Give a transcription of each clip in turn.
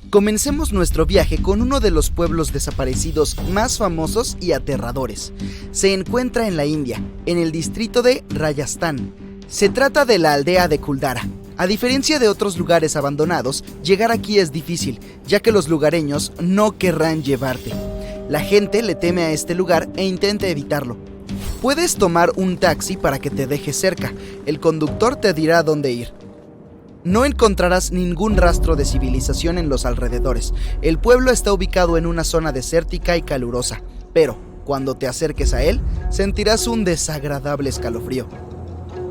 Comencemos nuestro viaje con uno de los pueblos desaparecidos más famosos y aterradores. Se encuentra en la India, en el distrito de Rajasthan. Se trata de la aldea de Kuldara. A diferencia de otros lugares abandonados, llegar aquí es difícil, ya que los lugareños no querrán llevarte. La gente le teme a este lugar e intenta evitarlo. Puedes tomar un taxi para que te deje cerca. El conductor te dirá dónde ir. No encontrarás ningún rastro de civilización en los alrededores. El pueblo está ubicado en una zona desértica y calurosa, pero cuando te acerques a él, sentirás un desagradable escalofrío.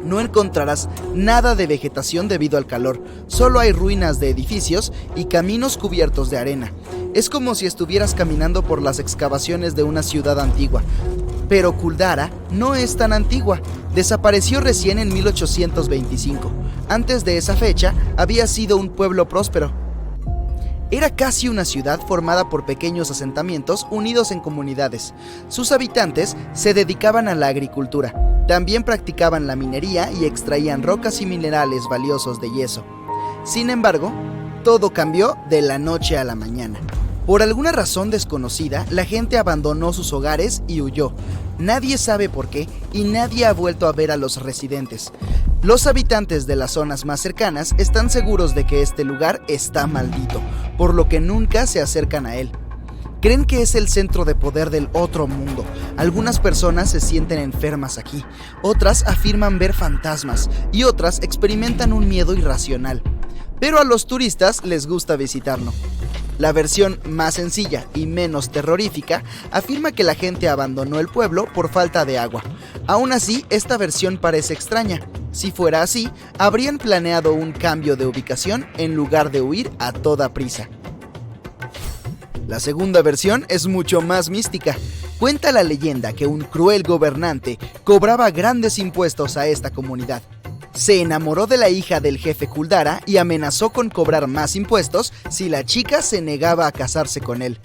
No encontrarás nada de vegetación debido al calor, solo hay ruinas de edificios y caminos cubiertos de arena. Es como si estuvieras caminando por las excavaciones de una ciudad antigua. Pero Kuldara no es tan antigua, desapareció recién en 1825. Antes de esa fecha, había sido un pueblo próspero. Era casi una ciudad formada por pequeños asentamientos unidos en comunidades. Sus habitantes se dedicaban a la agricultura. También practicaban la minería y extraían rocas y minerales valiosos de yeso. Sin embargo, todo cambió de la noche a la mañana. Por alguna razón desconocida, la gente abandonó sus hogares y huyó. Nadie sabe por qué y nadie ha vuelto a ver a los residentes. Los habitantes de las zonas más cercanas están seguros de que este lugar está maldito, por lo que nunca se acercan a él. Creen que es el centro de poder del otro mundo. Algunas personas se sienten enfermas aquí, otras afirman ver fantasmas y otras experimentan un miedo irracional. Pero a los turistas les gusta visitarlo. La versión más sencilla y menos terrorífica afirma que la gente abandonó el pueblo por falta de agua. Aún así, esta versión parece extraña. Si fuera así, habrían planeado un cambio de ubicación en lugar de huir a toda prisa. La segunda versión es mucho más mística. Cuenta la leyenda que un cruel gobernante cobraba grandes impuestos a esta comunidad. Se enamoró de la hija del jefe Kuldara y amenazó con cobrar más impuestos si la chica se negaba a casarse con él.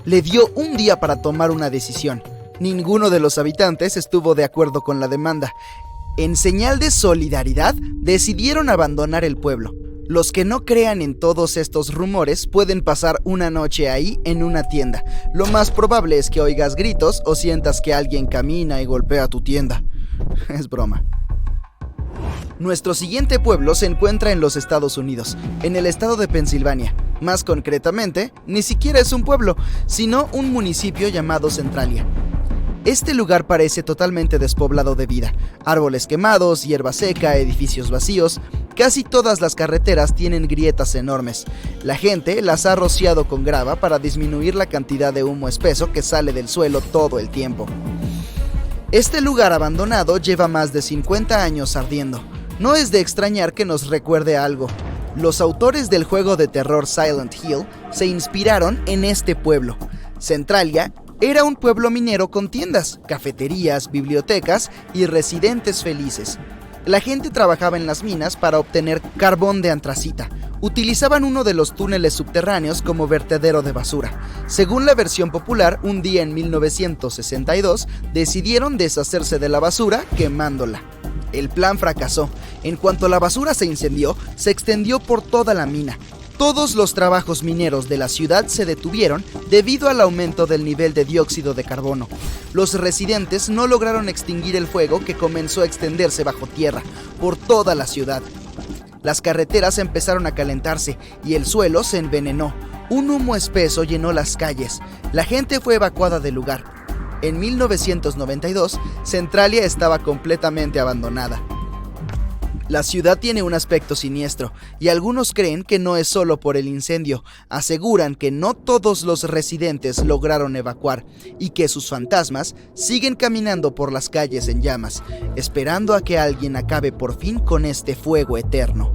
Le dio un día para tomar una decisión. Ninguno de los habitantes estuvo de acuerdo con la demanda. En señal de solidaridad, decidieron abandonar el pueblo. Los que no crean en todos estos rumores pueden pasar una noche ahí en una tienda. Lo más probable es que oigas gritos o sientas que alguien camina y golpea tu tienda. Es broma. Nuestro siguiente pueblo se encuentra en los Estados Unidos, en el estado de Pensilvania. Más concretamente, ni siquiera es un pueblo, sino un municipio llamado Centralia. Este lugar parece totalmente despoblado de vida. Árboles quemados, hierba seca, edificios vacíos. Casi todas las carreteras tienen grietas enormes. La gente las ha rociado con grava para disminuir la cantidad de humo espeso que sale del suelo todo el tiempo. Este lugar abandonado lleva más de 50 años ardiendo. No es de extrañar que nos recuerde algo. Los autores del juego de terror Silent Hill se inspiraron en este pueblo. Centralia era un pueblo minero con tiendas, cafeterías, bibliotecas y residentes felices. La gente trabajaba en las minas para obtener carbón de antracita. Utilizaban uno de los túneles subterráneos como vertedero de basura. Según la versión popular, un día en 1962 decidieron deshacerse de la basura quemándola. El plan fracasó. En cuanto la basura se incendió, se extendió por toda la mina. Todos los trabajos mineros de la ciudad se detuvieron debido al aumento del nivel de dióxido de carbono. Los residentes no lograron extinguir el fuego que comenzó a extenderse bajo tierra por toda la ciudad. Las carreteras empezaron a calentarse y el suelo se envenenó. Un humo espeso llenó las calles. La gente fue evacuada del lugar. En 1992, Centralia estaba completamente abandonada. La ciudad tiene un aspecto siniestro y algunos creen que no es solo por el incendio. Aseguran que no todos los residentes lograron evacuar y que sus fantasmas siguen caminando por las calles en llamas, esperando a que alguien acabe por fin con este fuego eterno.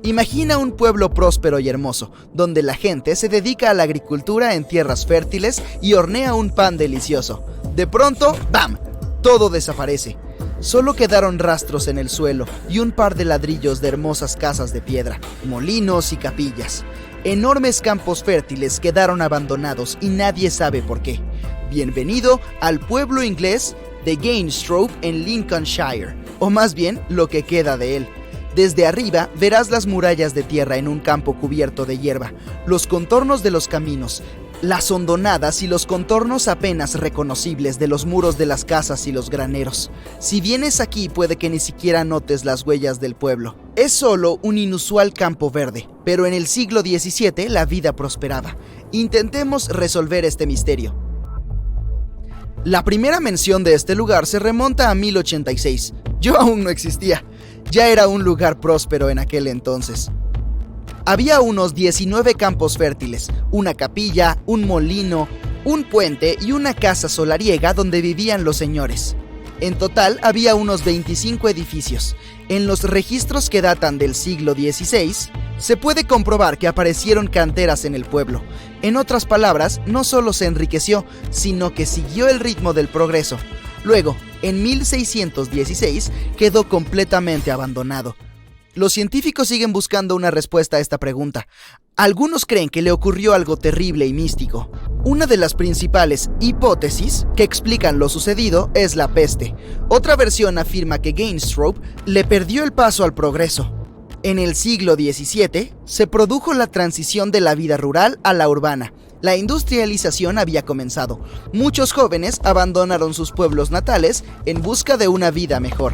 Imagina un pueblo próspero y hermoso, donde la gente se dedica a la agricultura en tierras fértiles y hornea un pan delicioso. De pronto, ¡bam!, todo desaparece. Solo quedaron rastros en el suelo y un par de ladrillos de hermosas casas de piedra, molinos y capillas. Enormes campos fértiles quedaron abandonados y nadie sabe por qué. Bienvenido al pueblo inglés de Gainstrope en Lincolnshire, o más bien lo que queda de él. Desde arriba verás las murallas de tierra en un campo cubierto de hierba, los contornos de los caminos, las hondonadas y los contornos apenas reconocibles de los muros de las casas y los graneros. Si vienes aquí puede que ni siquiera notes las huellas del pueblo. Es solo un inusual campo verde, pero en el siglo XVII la vida prosperaba. Intentemos resolver este misterio. La primera mención de este lugar se remonta a 1086. Yo aún no existía. Ya era un lugar próspero en aquel entonces. Había unos 19 campos fértiles, una capilla, un molino, un puente y una casa solariega donde vivían los señores. En total había unos 25 edificios. En los registros que datan del siglo XVI, se puede comprobar que aparecieron canteras en el pueblo. En otras palabras, no solo se enriqueció, sino que siguió el ritmo del progreso. Luego, en 1616, quedó completamente abandonado. Los científicos siguen buscando una respuesta a esta pregunta. Algunos creen que le ocurrió algo terrible y místico. Una de las principales hipótesis que explican lo sucedido es la peste. Otra versión afirma que Gainsborough le perdió el paso al progreso. En el siglo XVII se produjo la transición de la vida rural a la urbana. La industrialización había comenzado. Muchos jóvenes abandonaron sus pueblos natales en busca de una vida mejor.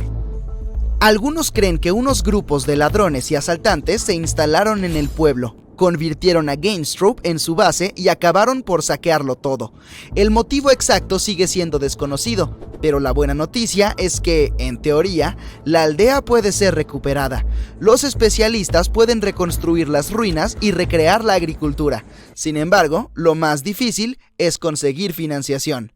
Algunos creen que unos grupos de ladrones y asaltantes se instalaron en el pueblo, convirtieron a Gainsborough en su base y acabaron por saquearlo todo. El motivo exacto sigue siendo desconocido, pero la buena noticia es que, en teoría, la aldea puede ser recuperada. Los especialistas pueden reconstruir las ruinas y recrear la agricultura. Sin embargo, lo más difícil es conseguir financiación.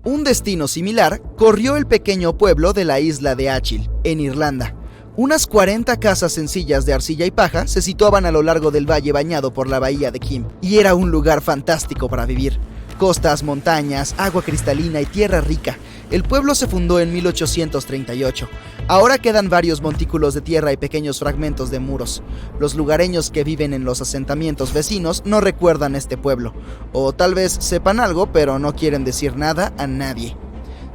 Un destino similar corrió el pequeño pueblo de la isla de Achill, en Irlanda. Unas 40 casas sencillas de arcilla y paja se situaban a lo largo del valle bañado por la bahía de Kim, y era un lugar fantástico para vivir. Costas, montañas, agua cristalina y tierra rica. El pueblo se fundó en 1838. Ahora quedan varios montículos de tierra y pequeños fragmentos de muros. Los lugareños que viven en los asentamientos vecinos no recuerdan este pueblo, o tal vez sepan algo, pero no quieren decir nada a nadie.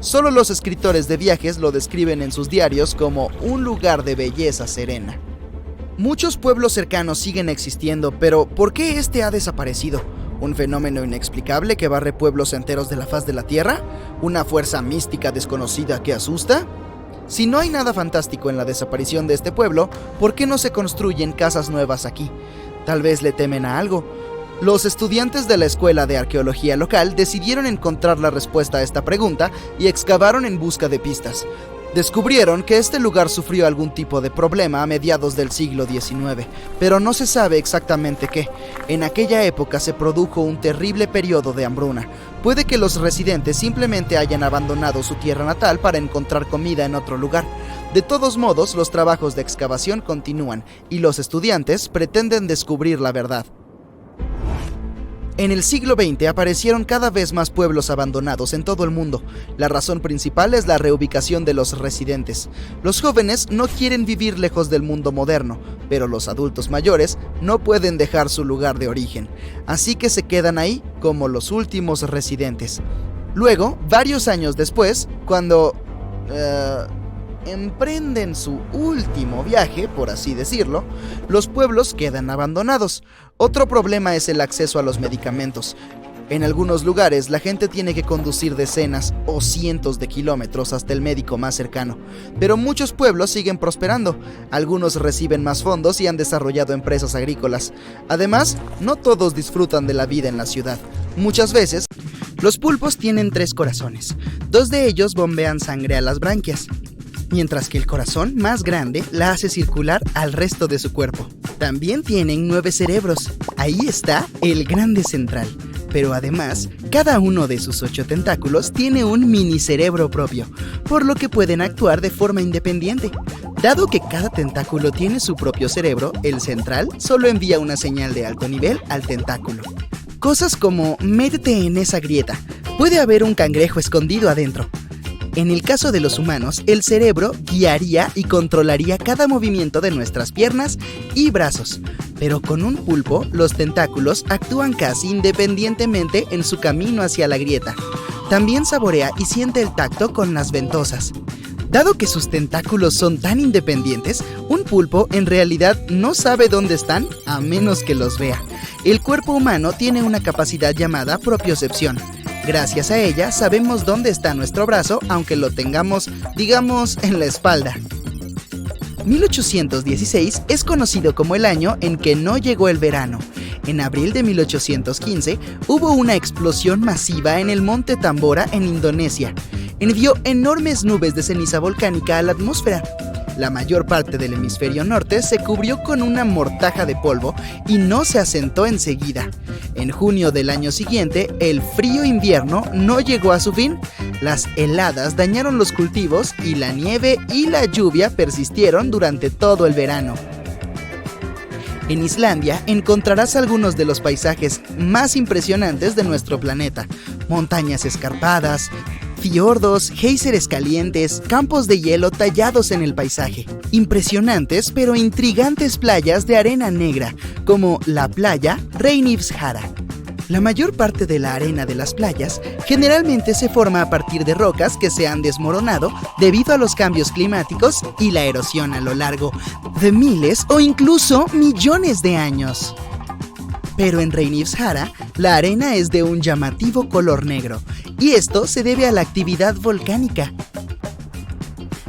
Solo los escritores de viajes lo describen en sus diarios como un lugar de belleza serena. Muchos pueblos cercanos siguen existiendo, pero ¿por qué este ha desaparecido? ¿Un fenómeno inexplicable que barre pueblos enteros de la faz de la Tierra? ¿Una fuerza mística desconocida que asusta? Si no hay nada fantástico en la desaparición de este pueblo, ¿por qué no se construyen casas nuevas aquí? Tal vez le temen a algo. Los estudiantes de la escuela de arqueología local decidieron encontrar la respuesta a esta pregunta y excavaron en busca de pistas. Descubrieron que este lugar sufrió algún tipo de problema a mediados del siglo XIX, pero no se sabe exactamente qué. En aquella época se produjo un terrible periodo de hambruna. Puede que los residentes simplemente hayan abandonado su tierra natal para encontrar comida en otro lugar. De todos modos, los trabajos de excavación continúan y los estudiantes pretenden descubrir la verdad. En el siglo XX aparecieron cada vez más pueblos abandonados en todo el mundo. La razón principal es la reubicación de los residentes. Los jóvenes no quieren vivir lejos del mundo moderno, pero los adultos mayores no pueden dejar su lugar de origen, así que se quedan ahí como los últimos residentes. Luego, varios años después, cuando emprenden su último viaje, por así decirlo, los pueblos quedan abandonados. Otro problema es el acceso a los medicamentos. En algunos lugares la gente tiene que conducir decenas o cientos de kilómetros hasta el médico más cercano, pero muchos pueblos siguen prosperando. Algunos reciben más fondos y han desarrollado empresas agrícolas. Además, no todos disfrutan de la vida en la ciudad. Muchas veces, los pulpos tienen 3 corazones. 2 de ellos bombean sangre a las branquias, mientras que el corazón más grande la hace circular al resto de su cuerpo. También tienen 9 cerebros. Ahí está el grande central. Pero además, cada uno de sus 8 tentáculos tiene un mini cerebro propio, por lo que pueden actuar de forma independiente. Dado que cada tentáculo tiene su propio cerebro, el central solo envía una señal de alto nivel al tentáculo. Cosas como, métete en esa grieta, puede haber un cangrejo escondido adentro. En el caso de los humanos, el cerebro guiaría y controlaría cada movimiento de nuestras piernas y brazos, pero con un pulpo, los tentáculos actúan casi independientemente en su camino hacia la grieta. También saborea y siente el tacto con las ventosas. Dado que sus tentáculos son tan independientes, pulpo en realidad no sabe dónde están a menos que los vea. El cuerpo humano tiene una capacidad llamada propiocepción. Gracias a ella sabemos dónde está nuestro brazo, aunque lo tengamos, digamos, en la espalda. 1816 es conocido como el año en que no llegó el verano. En abril de 1815 hubo una explosión masiva en el monte Tambora en Indonesia. Envió enormes nubes de ceniza volcánica a la atmósfera. La mayor parte del hemisferio norte se cubrió con una mortaja de polvo y no se asentó enseguida. En junio del año siguiente, el frío invierno no llegó a su fin. Las heladas dañaron los cultivos y la nieve y la lluvia persistieron durante todo el verano. En Islandia encontrarás algunos de los paisajes más impresionantes de nuestro planeta. Montañas escarpadas, fiordos, géiseres calientes, campos de hielo tallados en el paisaje. Impresionantes pero intrigantes playas de arena negra, como la playa Reynisfjara. La mayor parte de la arena de las playas generalmente se forma a partir de rocas que se han desmoronado debido a los cambios climáticos y la erosión a lo largo de miles o incluso millones de años. Pero en Reynisfjara, la arena es de un llamativo color negro, y esto se debe a la actividad volcánica.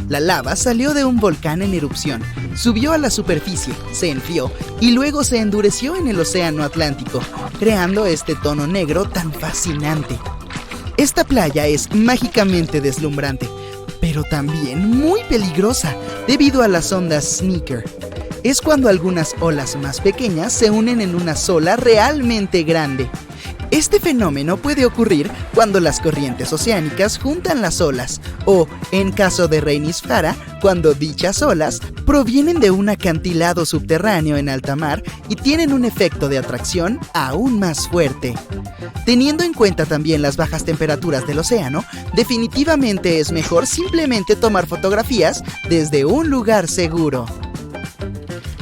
La lava salió de un volcán en erupción, subió a la superficie, se enfrió y luego se endureció en el océano Atlántico, creando este tono negro tan fascinante. Esta playa es mágicamente deslumbrante, pero también muy peligrosa debido a las ondas Sneaker. Es cuando algunas olas más pequeñas se unen en una sola realmente grande. Este fenómeno puede ocurrir cuando las corrientes oceánicas juntan las olas o, en caso de Reynisfjara, cuando dichas olas provienen de un acantilado subterráneo en alta mar y tienen un efecto de atracción aún más fuerte. Teniendo en cuenta también las bajas temperaturas del océano, definitivamente es mejor simplemente tomar fotografías desde un lugar seguro.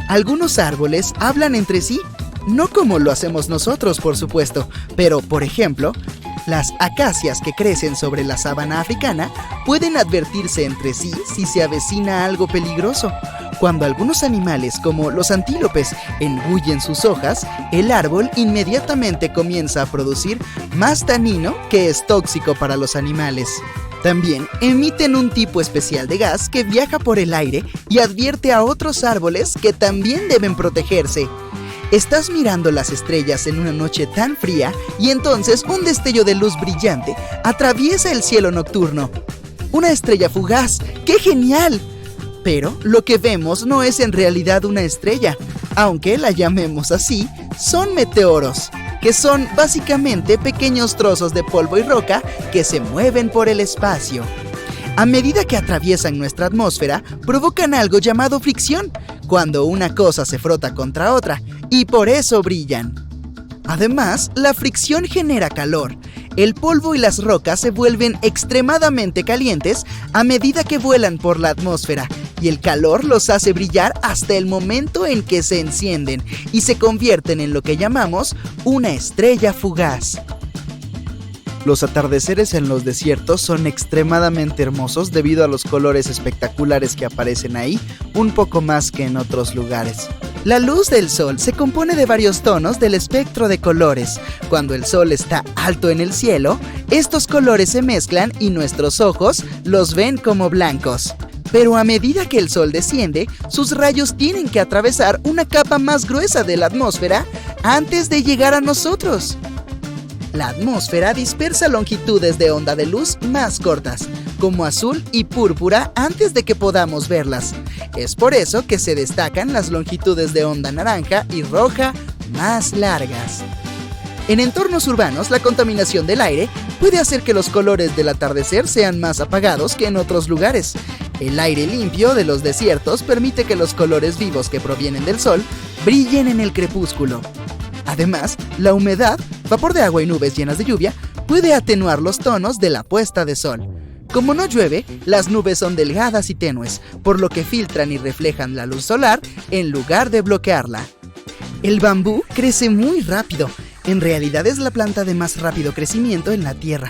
Algunos árboles hablan entre sí. No como lo hacemos nosotros, por supuesto, pero, por ejemplo, las acacias que crecen sobre la sabana africana pueden advertirse entre sí si se avecina algo peligroso. Cuando algunos animales, como los antílopes, engullen sus hojas, el árbol inmediatamente comienza a producir más tanino que es tóxico para los animales. También emiten un tipo especial de gas que viaja por el aire y advierte a otros árboles que también deben protegerse. Estás mirando las estrellas en una noche tan fría y entonces un destello de luz brillante atraviesa el cielo nocturno. ¡Una estrella fugaz! ¡Qué genial! Pero lo que vemos no es en realidad una estrella, aunque la llamemos así, son meteoros, que son básicamente pequeños trozos de polvo y roca que se mueven por el espacio. A medida que atraviesan nuestra atmósfera, provocan algo llamado fricción, cuando una cosa se frota contra otra, y por eso brillan. Además, la fricción genera calor. El polvo y las rocas se vuelven extremadamente calientes a medida que vuelan por la atmósfera, y el calor los hace brillar hasta el momento en que se encienden y se convierten en lo que llamamos una estrella fugaz. Los atardeceres en los desiertos son extremadamente hermosos debido a los colores espectaculares que aparecen ahí, un poco más que en otros lugares. La luz del sol se compone de varios tonos del espectro de colores. Cuando el sol está alto en el cielo, estos colores se mezclan y nuestros ojos los ven como blancos. Pero a medida que el sol desciende, sus rayos tienen que atravesar una capa más gruesa de la atmósfera antes de llegar a nosotros. La atmósfera dispersa longitudes de onda de luz más cortas, como azul y púrpura, antes de que podamos verlas. Es por eso que se destacan las longitudes de onda naranja y roja más largas. En entornos urbanos, la contaminación del aire puede hacer que los colores del atardecer sean más apagados que en otros lugares. El aire limpio de los desiertos permite que los colores vivos que provienen del sol brillen en el crepúsculo. Además, la humedad, vapor de agua y nubes llenas de lluvia, puede atenuar los tonos de la puesta de sol. Como no llueve, las nubes son delgadas y tenues, por lo que filtran y reflejan la luz solar en lugar de bloquearla. El bambú crece muy rápido. En realidad es la planta de más rápido crecimiento en la Tierra.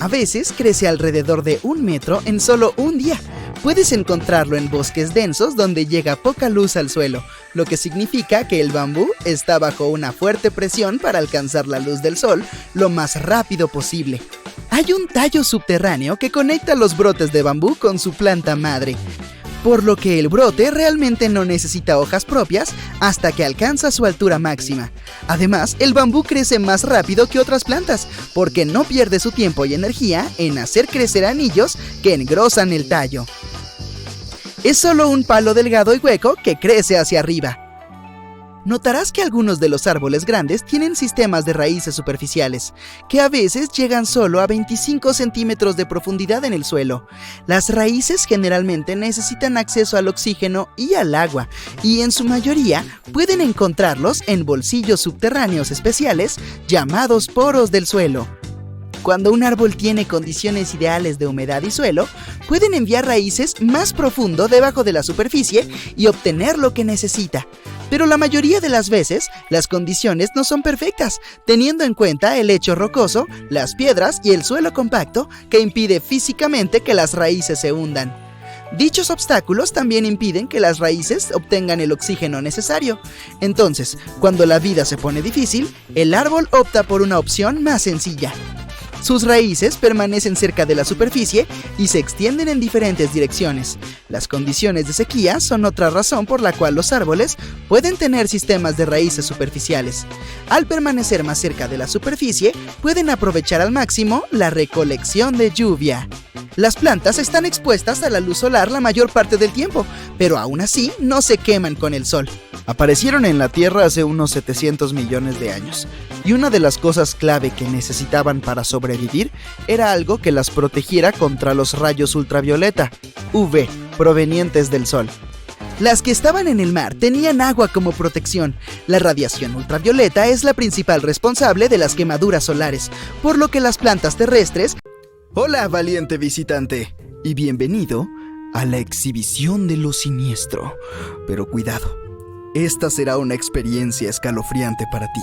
A veces crece alrededor de 1 metro en solo un día. Puedes encontrarlo en bosques densos donde llega poca luz al suelo, lo que significa que el bambú está bajo una fuerte presión para alcanzar la luz del sol lo más rápido posible. Hay un tallo subterráneo que conecta los brotes de bambú con su planta madre, por lo que el brote realmente no necesita hojas propias hasta que alcanza su altura máxima. Además, el bambú crece más rápido que otras plantas, porque no pierde su tiempo y energía en hacer crecer anillos que engrosan el tallo. Es solo un palo delgado y hueco que crece hacia arriba. Notarás que algunos de los árboles grandes tienen sistemas de raíces superficiales, que a veces llegan solo a 25 centímetros de profundidad en el suelo. Las raíces generalmente necesitan acceso al oxígeno y al agua, y en su mayoría pueden encontrarlos en bolsillos subterráneos especiales llamados poros del suelo. Cuando un árbol tiene condiciones ideales de humedad y suelo, pueden enviar raíces más profundo debajo de la superficie y obtener lo que necesita. Pero la mayoría de las veces, las condiciones no son perfectas, teniendo en cuenta el lecho rocoso, las piedras y el suelo compacto que impide físicamente que las raíces se hundan. Dichos obstáculos también impiden que las raíces obtengan el oxígeno necesario. Entonces, cuando la vida se pone difícil, el árbol opta por una opción más sencilla. Sus raíces permanecen cerca de la superficie y se extienden en diferentes direcciones. Las condiciones de sequía son otra razón por la cual los árboles pueden tener sistemas de raíces superficiales. Al permanecer más cerca de la superficie, pueden aprovechar al máximo la recolección de lluvia. Las plantas están expuestas a la luz solar la mayor parte del tiempo, pero aún así no se queman con el sol. Aparecieron en la Tierra hace unos 700 millones de años, y una de las cosas clave que necesitaban para sobrevivir era algo que las protegiera contra los rayos ultravioleta, UV, provenientes del sol. Las que estaban en el mar tenían agua como protección. La radiación ultravioleta es la principal responsable de las quemaduras solares, por lo que las plantas terrestres... Hola, valiente visitante, y bienvenido a la exhibición de lo siniestro. Pero cuidado, esta será una experiencia escalofriante para ti.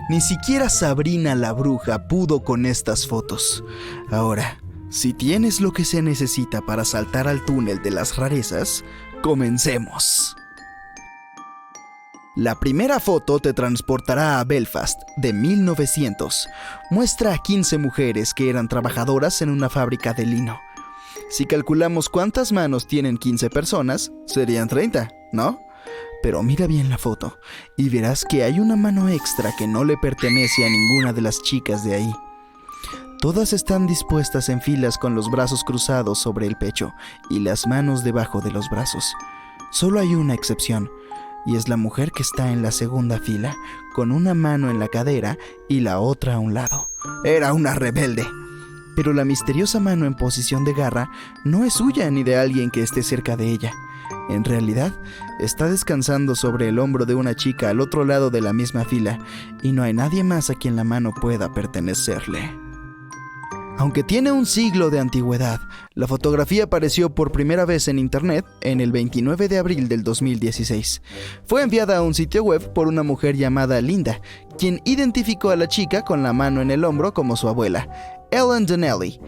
Ni siquiera Sabrina la bruja pudo con estas fotos. Ahora, si tienes lo que se necesita para saltar al túnel de las rarezas, comencemos. La primera foto te transportará a Belfast, de 1900. Muestra a 15 mujeres que eran trabajadoras en una fábrica de lino. Si calculamos cuántas manos tienen 15 personas, serían 30, ¿no? Pero mira bien la foto y verás que hay una mano extra que no le pertenece a ninguna de las chicas de ahí. Todas están dispuestas en filas con los brazos cruzados sobre el pecho y las manos debajo de los brazos. Solo hay una excepción, y es la mujer que está en la segunda fila, con una mano en la cadera y la otra a un lado. Era una rebelde. Pero la misteriosa mano en posición de garra no es suya ni de alguien que esté cerca de ella. En realidad, está descansando sobre el hombro de una chica al otro lado de la misma fila, y no hay nadie más a quien la mano pueda pertenecerle. Aunque tiene un siglo de antigüedad, la fotografía apareció por primera vez en internet en el 29 de abril del 2016. Fue enviada a un sitio web por una mujer llamada Linda, quien identificó a la chica con la mano en el hombro como su abuela, Ellen Donnelly.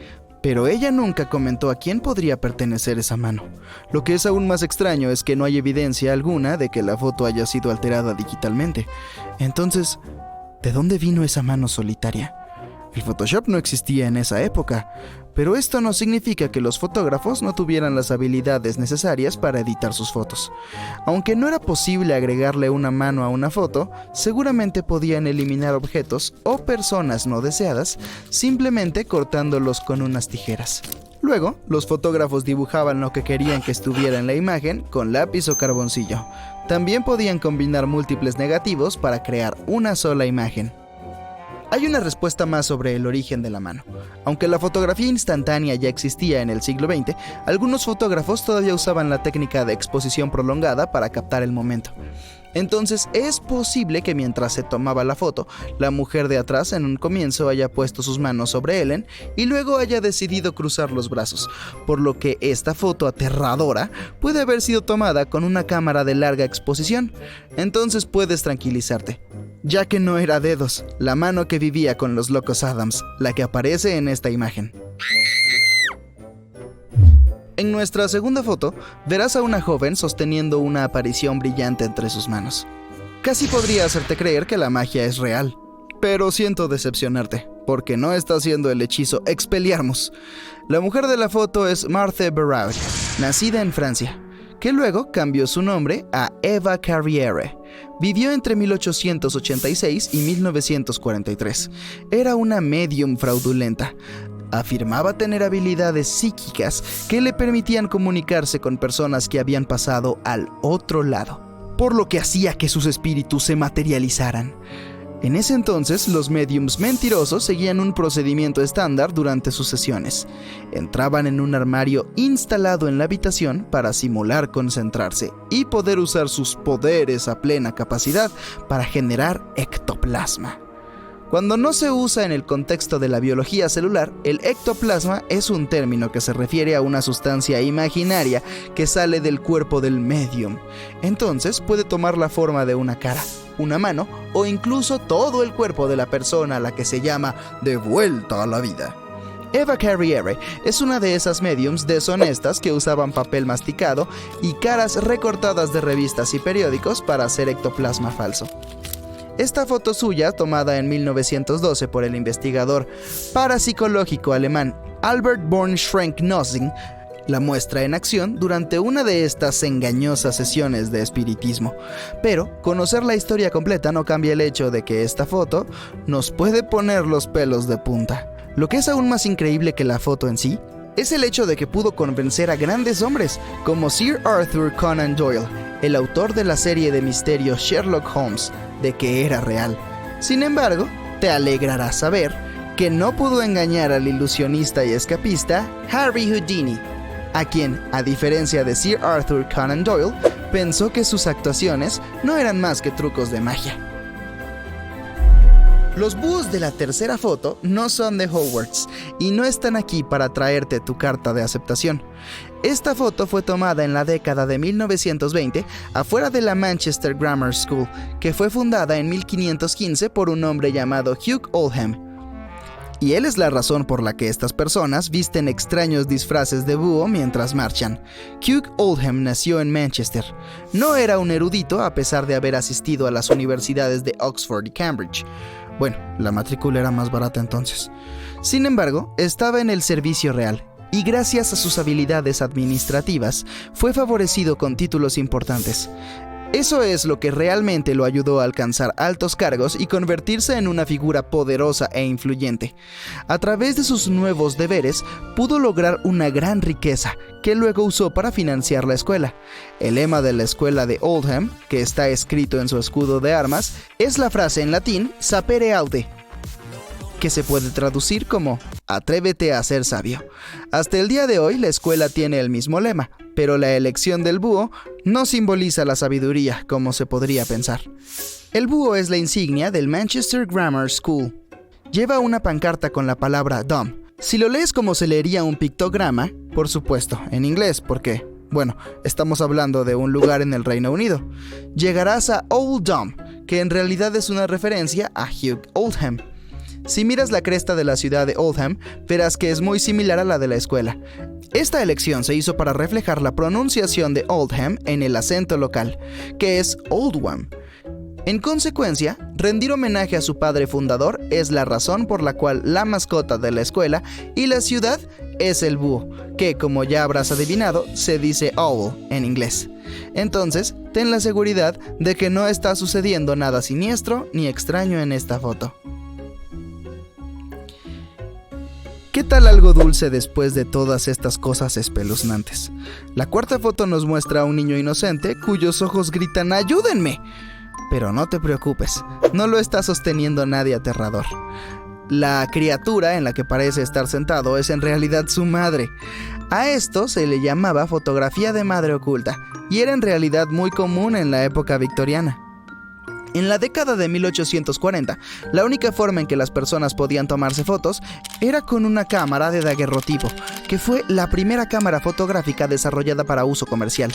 Pero ella nunca comentó a quién podría pertenecer esa mano. Lo que es aún más extraño es que no hay evidencia alguna de que la foto haya sido alterada digitalmente. Entonces, ¿de dónde vino esa mano solitaria? El Photoshop no existía en esa época, pero esto no significa que los fotógrafos no tuvieran las habilidades necesarias para editar sus fotos. Aunque no era posible agregarle una mano a una foto, seguramente podían eliminar objetos o personas no deseadas simplemente cortándolos con unas tijeras. Luego, los fotógrafos dibujaban lo que querían que estuviera en la imagen con lápiz o carboncillo. También podían combinar múltiples negativos para crear una sola imagen. Hay una respuesta más sobre el origen de la mano. Aunque la fotografía instantánea ya existía en el siglo XX, algunos fotógrafos todavía usaban la técnica de exposición prolongada para captar el momento. Entonces es posible que mientras se tomaba la foto, la mujer de atrás en un comienzo haya puesto sus manos sobre Ellen y luego haya decidido cruzar los brazos, por lo que esta foto aterradora puede haber sido tomada con una cámara de larga exposición. Entonces puedes tranquilizarte, ya que no era dedos, la mano que vivía con los locos Adams, la que aparece en esta imagen. En nuestra segunda foto, verás a una joven sosteniendo una aparición brillante entre sus manos. Casi podría hacerte creer que la magia es real, pero siento decepcionarte, porque no está haciendo el hechizo Expelliarmus. La mujer de la foto es Marthe Beraud, nacida en Francia, que luego cambió su nombre a Eva Carriere. Vivió entre 1886 y 1943. Era una medium fraudulenta. Afirmaba tener habilidades psíquicas que le permitían comunicarse con personas que habían pasado al otro lado, por lo que hacía que sus espíritus se materializaran. En ese entonces, los médiums mentirosos seguían un procedimiento estándar durante sus sesiones. Entraban en un armario instalado en la habitación para simular concentrarse y poder usar sus poderes a plena capacidad para generar ectoplasma. Cuando no se usa en el contexto de la biología celular, el ectoplasma es un término que se refiere a una sustancia imaginaria que sale del cuerpo del médium. Entonces puede tomar la forma de una cara, una mano o incluso todo el cuerpo de la persona a la que se llama de vuelta a la vida. Eva Carriere es una de esas mediums deshonestas que usaban papel masticado y caras recortadas de revistas y periódicos para hacer ectoplasma falso. Esta foto suya, tomada en 1912 por el investigador parapsicológico alemán Albert von Schrenck-Notzing, la muestra en acción durante una de estas engañosas sesiones de espiritismo. Pero conocer la historia completa no cambia el hecho de que esta foto nos puede poner los pelos de punta. Lo que es aún más increíble que la foto en sí es el hecho de que pudo convencer a grandes hombres como Sir Arthur Conan Doyle, el autor de la serie de misterio Sherlock Holmes, de que era real. Sin embargo, te alegrará saber que no pudo engañar al ilusionista y escapista Harry Houdini, a quien, a diferencia de Sir Arthur Conan Doyle, pensó que sus actuaciones no eran más que trucos de magia. Los búhos de la tercera foto no son de Hogwarts y no están aquí para traerte tu carta de aceptación. Esta foto fue tomada en la década de 1920 afuera de la Manchester Grammar School, que fue fundada en 1515 por un hombre llamado Hugh Oldham. Y él es la razón por la que estas personas visten extraños disfraces de búho mientras marchan. Hugh Oldham nació en Manchester. No era un erudito a pesar de haber asistido a las universidades de Oxford y Cambridge. Bueno, la matrícula era más barata entonces. Sin embargo, estaba en el servicio real y gracias a sus habilidades administrativas fue favorecido con títulos importantes. Eso es lo que realmente lo ayudó a alcanzar altos cargos y convertirse en una figura poderosa e influyente. A través de sus nuevos deberes, pudo lograr una gran riqueza, que luego usó para financiar la escuela. El lema de la escuela de Oldham, que está escrito en su escudo de armas, es la frase en latín Sapere Aude, que se puede traducir como atrévete a ser sabio. Hasta el día de hoy la escuela tiene el mismo lema, pero la elección del búho no simboliza la sabiduría como se podría pensar. El búho es la insignia del Manchester Grammar School. Lleva una pancarta con la palabra dumb. Si lo lees como se leería un pictograma, por supuesto, en inglés, porque, bueno, estamos hablando de un lugar en el Reino Unido, llegarás a Old Dumb, que en realidad es una referencia a Hugh Oldham. Si miras la cresta de la ciudad de Oldham, verás que es muy similar a la de la escuela. Esta elección se hizo para reflejar la pronunciación de Oldham en el acento local, que es Oldham. En consecuencia, rendir homenaje a su padre fundador es la razón por la cual la mascota de la escuela y la ciudad es el búho, que, como ya habrás adivinado, se dice owl en inglés. Entonces, ten la seguridad de que no está sucediendo nada siniestro ni extraño en esta foto. ¿Qué tal algo dulce después de todas estas cosas espeluznantes? La cuarta foto nos muestra a un niño inocente cuyos ojos gritan ¡ayúdenme! Pero no te preocupes, no lo está sosteniendo nadie aterrador. La criatura en la que parece estar sentado es en realidad su madre. A esto se le llamaba fotografía de madre oculta y era en realidad muy común en la época victoriana. En la década de 1840, la única forma en que las personas podían tomarse fotos era con una cámara de daguerrotipo, que fue la primera cámara fotográfica desarrollada para uso comercial.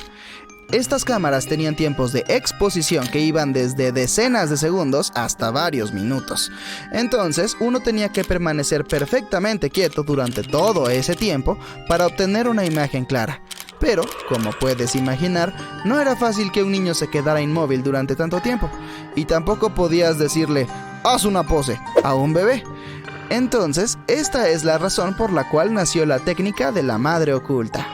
Estas cámaras tenían tiempos de exposición que iban desde decenas de segundos hasta varios minutos. Entonces, uno tenía que permanecer perfectamente quieto durante todo ese tiempo para obtener una imagen clara. Pero, como puedes imaginar, no era fácil que un niño se quedara inmóvil durante tanto tiempo. Y tampoco podías decirle, haz una pose, a un bebé. Entonces, esta es la razón por la cual nació la técnica de la madre oculta.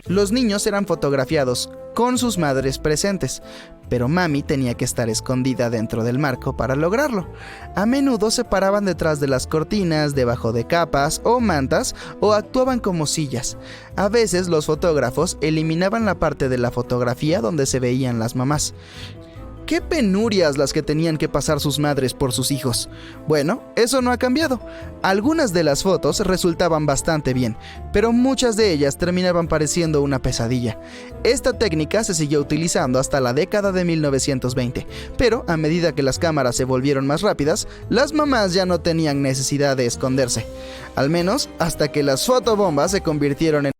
Los niños eran fotografiados con sus madres presentes, pero mami tenía que estar escondida dentro del marco para lograrlo. A menudo se paraban detrás de las cortinas, debajo de capas o mantas, o actuaban como sillas. A veces los fotógrafos eliminaban la parte de la fotografía donde se veían las mamás. ¡Qué penurias las que tenían que pasar sus madres por sus hijos! Bueno, eso no ha cambiado. Algunas de las fotos resultaban bastante bien, pero muchas de ellas terminaban pareciendo una pesadilla. Esta técnica se siguió utilizando hasta la década de 1920, pero a medida que las cámaras se volvieron más rápidas, las mamás ya no tenían necesidad de esconderse. Al menos hasta que las fotobombas se convirtieron en...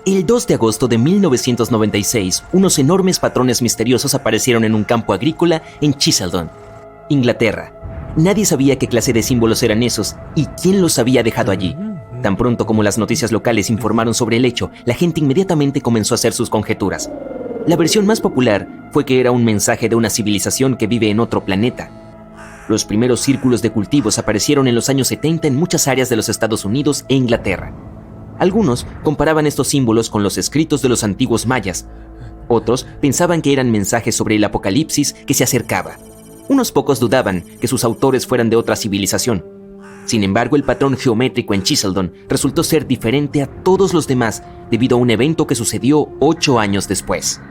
El 2 de agosto de 1996, unos enormes patrones misteriosos aparecieron en un campo agrícola en Cheseldon, Inglaterra. Nadie sabía qué clase de símbolos eran esos y quién los había dejado allí. Tan pronto como las noticias locales informaron sobre el hecho, la gente inmediatamente comenzó a hacer sus conjeturas. La versión más popular fue que era un mensaje de una civilización que vive en otro planeta. Los primeros círculos de cultivos aparecieron en los años 70 en muchas áreas de los Estados Unidos e Inglaterra. Algunos comparaban estos símbolos con los escritos de los antiguos mayas. Otros pensaban que eran mensajes sobre el apocalipsis que se acercaba. Unos pocos dudaban que sus autores fueran de otra civilización. Sin embargo, el patrón geométrico en Cheseldon resultó ser diferente a todos los demás debido a un evento que sucedió 8 años después.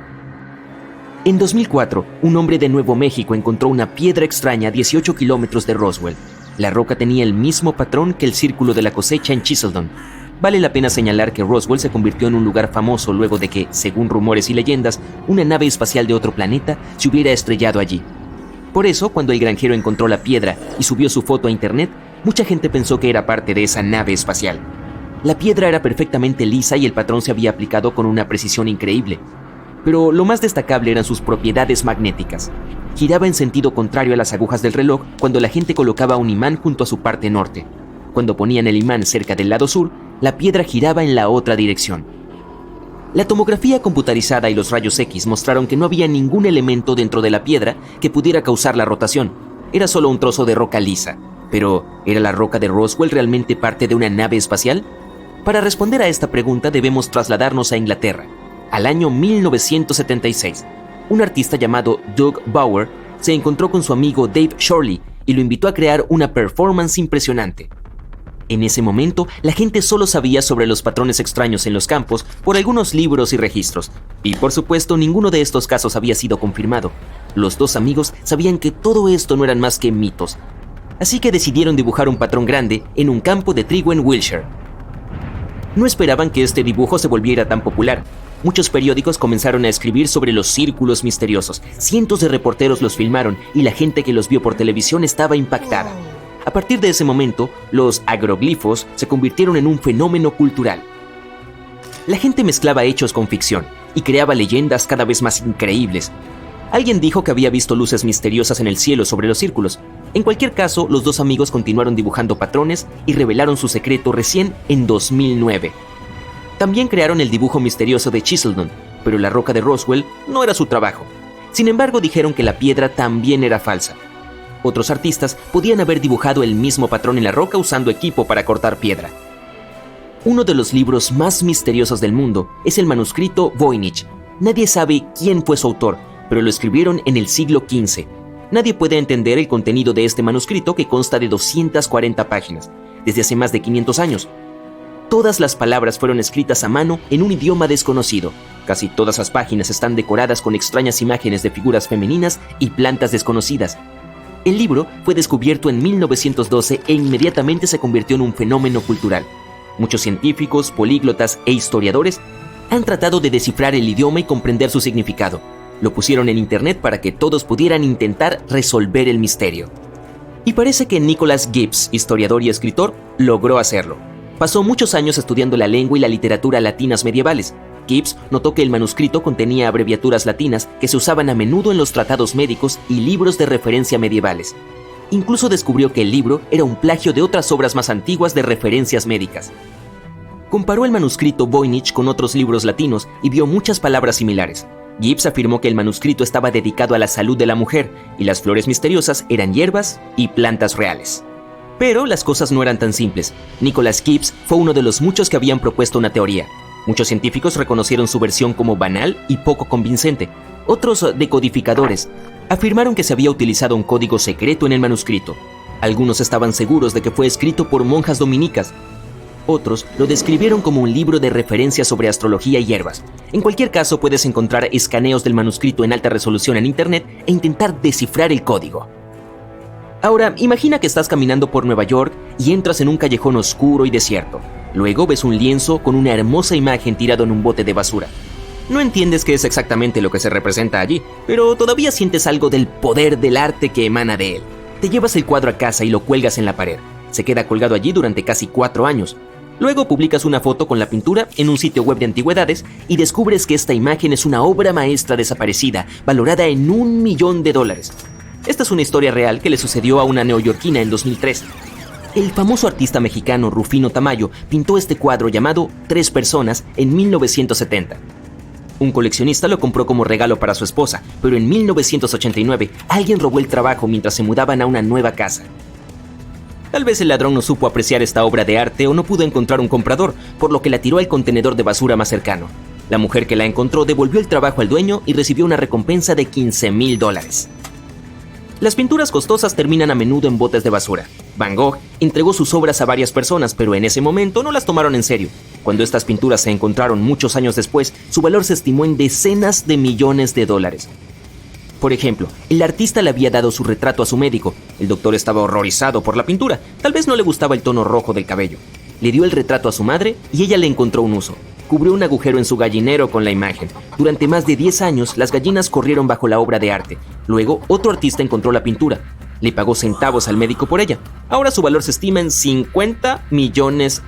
En 2004, un hombre de Nuevo México encontró una piedra extraña a 18 kilómetros de Roswell. La roca tenía el mismo patrón que el círculo de la cosecha en Cheseldon. Vale la pena señalar que Roswell se convirtió en un lugar famoso luego de que, según rumores y leyendas, una nave espacial de otro planeta se hubiera estrellado allí. Por eso, cuando el granjero encontró la piedra y subió su foto a internet, mucha gente pensó que era parte de esa nave espacial. La piedra era perfectamente lisa y el patrón se había aplicado con una precisión increíble. Pero lo más destacable eran sus propiedades magnéticas. Giraba en sentido contrario a las agujas del reloj cuando la gente colocaba un imán junto a su parte norte. Cuando ponían el imán cerca del lado sur, la piedra giraba en la otra dirección. La tomografía computarizada y los rayos X mostraron que no había ningún elemento dentro de la piedra que pudiera causar la rotación. Era solo un trozo de roca lisa. Pero, ¿era la roca de Roswell realmente parte de una nave espacial? Para responder a esta pregunta debemos trasladarnos a Inglaterra, al año 1976. Un artista llamado Doug Bauer se encontró con su amigo Dave Shorley y lo invitó a crear una performance impresionante. En ese momento, la gente solo sabía sobre los patrones extraños en los campos por algunos libros y registros. Y por supuesto, ninguno de estos casos había sido confirmado. Los dos amigos sabían que todo esto no eran más que mitos. Así que decidieron dibujar un patrón grande en un campo de trigo en Wiltshire. No esperaban que este dibujo se volviera tan popular. Muchos periódicos comenzaron a escribir sobre los círculos misteriosos. Cientos de reporteros los filmaron y la gente que los vio por televisión estaba impactada. A partir de ese momento, los agroglifos se convirtieron en un fenómeno cultural. La gente mezclaba hechos con ficción y creaba leyendas cada vez más increíbles. Alguien dijo que había visto luces misteriosas en el cielo sobre los círculos. En cualquier caso, los dos amigos continuaron dibujando patrones y revelaron su secreto recién en 2009. También crearon el dibujo misterioso de Cheseldon, pero la roca de Roswell no era su trabajo. Sin embargo, dijeron que la piedra también era falsa. Otros artistas podían haber dibujado el mismo patrón en la roca usando equipo para cortar piedra. Uno de los libros más misteriosos del mundo es el manuscrito Voynich. Nadie sabe quién fue su autor, pero lo escribieron en el siglo XV. Nadie puede entender el contenido de este manuscrito que consta de 240 páginas, desde hace más de 500 años. Todas las palabras fueron escritas a mano en un idioma desconocido. Casi todas las páginas están decoradas con extrañas imágenes de figuras femeninas y plantas desconocidas. El libro fue descubierto en 1912 e inmediatamente se convirtió en un fenómeno cultural. Muchos científicos, políglotas e historiadores han tratado de descifrar el idioma y comprender su significado. Lo pusieron en internet para que todos pudieran intentar resolver el misterio. Y parece que Nicholas Gibbs, historiador y escritor, logró hacerlo. Pasó muchos años estudiando la lengua y la literatura latinas medievales. Gibbs notó que el manuscrito contenía abreviaturas latinas que se usaban a menudo en los tratados médicos y libros de referencia medievales. Incluso descubrió que el libro era un plagio de otras obras más antiguas de referencias médicas. Comparó el manuscrito Voynich con otros libros latinos y vio muchas palabras similares. Gibbs afirmó que el manuscrito estaba dedicado a la salud de la mujer y las flores misteriosas eran hierbas y plantas reales. Pero las cosas no eran tan simples. Nicholas Gibbs fue uno de los muchos que habían propuesto una teoría. Muchos científicos reconocieron su versión como banal y poco convincente. Otros decodificadores afirmaron que se había utilizado un código secreto en el manuscrito. Algunos estaban seguros de que fue escrito por monjas dominicas. Otros lo describieron como un libro de referencias sobre astrología y hierbas. En cualquier caso, puedes encontrar escaneos del manuscrito en alta resolución en internet e intentar descifrar el código. Ahora, imagina que estás caminando por Nueva York y entras en un callejón oscuro y desierto. Luego ves un lienzo con una hermosa imagen tirado en un bote de basura. No entiendes qué es exactamente lo que se representa allí, pero todavía sientes algo del poder del arte que emana de él. Te llevas el cuadro a casa y lo cuelgas en la pared. Se queda colgado allí durante casi 4 años. Luego publicas una foto con la pintura en un sitio web de antigüedades y descubres que esta imagen es una obra maestra desaparecida, valorada en $1 millón. Esta es una historia real que le sucedió a una neoyorquina en 2003. El famoso artista mexicano Rufino Tamayo pintó este cuadro llamado Tres Personas en 1970. Un coleccionista lo compró como regalo para su esposa, pero en 1989 alguien robó el trabajo mientras se mudaban a una nueva casa. Tal vez el ladrón no supo apreciar esta obra de arte o no pudo encontrar un comprador, por lo que la tiró al contenedor de basura más cercano. La mujer que la encontró devolvió el trabajo al dueño y recibió una recompensa de $15,000. Las pinturas costosas terminan a menudo en botes de basura. Van Gogh entregó sus obras a varias personas, pero en ese momento no las tomaron en serio. Cuando estas pinturas se encontraron muchos años después, su valor se estimó en decenas de millones de dólares. Por ejemplo, el artista le había dado su retrato a su médico. El doctor estaba horrorizado por la pintura. Tal vez no le gustaba el tono rojo del cabello. Le dio el retrato a su madre y ella le encontró un uso. Cubrió un agujero en su gallinero con la imagen. Durante más de 10 años, las gallinas corrieron bajo la obra de arte. Luego, otro artista encontró la pintura. Le pagó centavos al médico por ella. Ahora su valor se estima en $50 millones.